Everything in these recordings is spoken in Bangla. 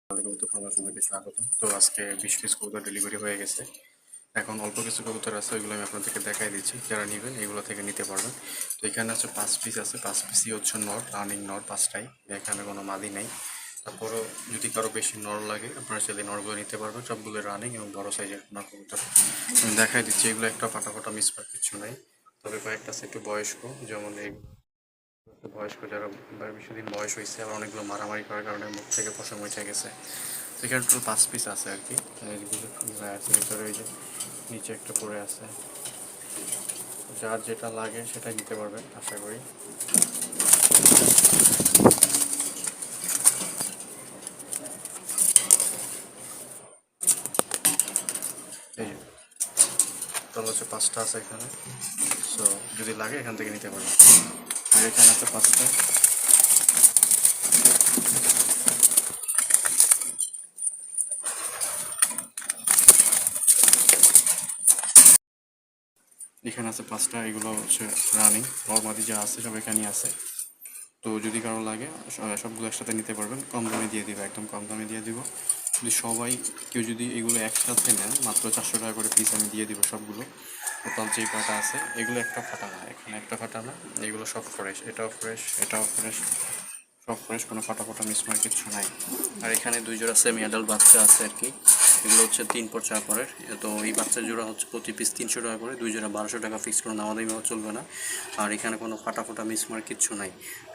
কবুতর ফার্মে সবাইকে স্বাগত। তো আজকে 20 পিস কবুতর ডেলিভারি হয়ে গেছে। এখন অল্প কিছু কবুতর আছে, ওইগুলো আমি আপনাদেরকে দেখাই দিচ্ছি। যারা নেবেন এগুলো থেকে নিতে পারবেন। তো এখানে আছে 5 পিস আছে, 5 পিসই হচ্ছে নর, রানিং নর 5টাই। এখানে কোনো মাদি নাই। তারপরও যদি কারো বেশি নর লাগে আপনারা চাইলে নরগুলো নিতে পারবেন। সবগুলো রানিং এবং বড় সাইজের আপনার কবুতর আমি দেখাই দিচ্ছি। এগুলো একটা ফাটা মিসমার্ক কিছু নাই, তবে কয়েকটা আছে একটু বয়স্ক, যেমন এই বয়স্ক যারা বেশিদিন বয়স হয়েছে, আবার অনেকগুলো মারামারি করার কারণে মুখ থেকে পশম উঠে গেছে। তো এখানে টোটাল 5 পিস আছে আর কি। আছে ভিতরে, ওই যে নিচে একটা পড়ে আছে। যার যেটা লাগে সেটাই নিতে পারবেন আশা করি। এই যে টোটাল হচ্ছে 5টা আছে এখানে। সো যদি লাগে এখান থেকে নিতে পারবেন। আর এখানে আছে 5টা। এখানে আছে 5টা, এগুলো হচ্ছে রানিং। নর্মালি যা আছে সব এখানেই আছে। তো যদি কারো লাগে সবগুলো একসাথে নিতে পারবেন, কম দামে দিয়ে দিব, একদম কম দামে দিয়ে দিব। যদি সবাই কেউ যদি এগুলো একসাথে নেন মাত্র 400 টাকা করে পিস আমি দিয়ে দিব সবগুলো। টোটাল যে কটা আছে এগুলো একটা ফাটা না, এখানে একটা ফাটা না, এগুলো সব ফ্রেশ, এটাও ফ্রেশ, এটাও ফ্রেশ, সব ফ্রেশ, কোনো ফাটা মিসমার কিছু নাই। আর এখানে 2 জোড়া সেমি অ্যাডাল্ট বাচ্চা আছে আর কি। এগুলো হচ্ছে 3 পর 4 পরের। তো এই বাচ্চার জোড়া হচ্ছে প্রতি পিস 300 টাকা করে, 2 জোড়া 1200 টাকা ফিক্স করে, দামাদামি চলবে না। আর এখানে কোনো ফাটা মিসমার কিচ্ছু নাই।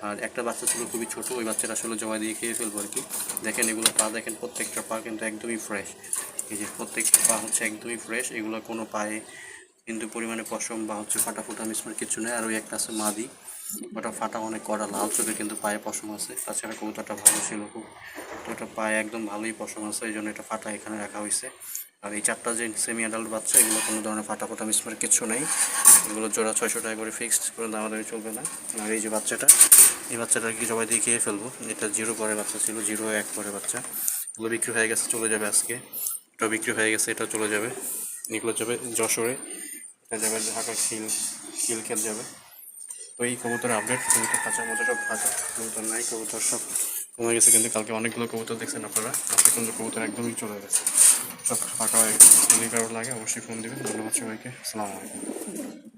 আর একটা বাচ্চা ছিল খুবই ছোট, ওই বাচ্চাটা আসলে জবাই দিয়ে খেয়ে ফেলবো আর কি। দেখেন এগুলো পা, দেখেন প্রত্যেকটা পা কিন্তু একদমই ফ্রেশ। এই যে প্রত্যেকটা পা হচ্ছে একদমই ফ্রেশ, এগুলো কোনো পায়ে কিন্তু পরিমাণে পশম বা হচ্ছে ফাটা মিসমার কিছু নেই। আর ওই একটা আছে মাদি, ওটা ফাটা অনেক কড়া লাল চোখে, কিন্তু পায়ে পশম আছে। তাছাড়া কবুতরটা ভালো ছিল খুব, তো ওটা পায়ে একদম ভালোই পশম আছে, এই জন্য এটা ফাটা এখানে রাখা হয়েছে। আর এই 4টা যে সেমি অ্যাডাল্ট বাচ্চা, এগুলো কোনো ধরনের ফাটা মিসমার কিছু নেই। এগুলো জোড়া 600 টাকা করে ফিক্সড করে, দামাদামি চলবে না। আর এই যে বাচ্চাটা, এই বাচ্চাটা কি সবাই দিয়ে খেয়ে ফেলবো। এটা 0 পরে বাচ্চা ছিল, 0-1 পরে বাচ্চা। এগুলো বিক্রি হয়ে গেছে, চলে যাবে আজকে। এটাও বিক্রি হয়ে গেছে, এটাও চলে যাবে। এগুলো যাবে যশোরে, এটা যাবে ঢাকা খিলক্ষেত যাবে। তো এই কবুতর আপডেট, কবুতর খাঁচার মধ্যে সব ফাঁকা, কবুতর নাই, কবুতর সব কমে গেছে। কিন্তু কালকে অনেকগুলো কবুতর দেখছেন আপনারা, আজকে কিন্তু কবুতর একদমই চলে গেছে, সব ফাঁকা হয়ে গেছে। যদি কারো লাগে অবশ্যই ফোন দেবেন। ধন্যবাদ সবাইকে, আসসালামু আলাইকুম।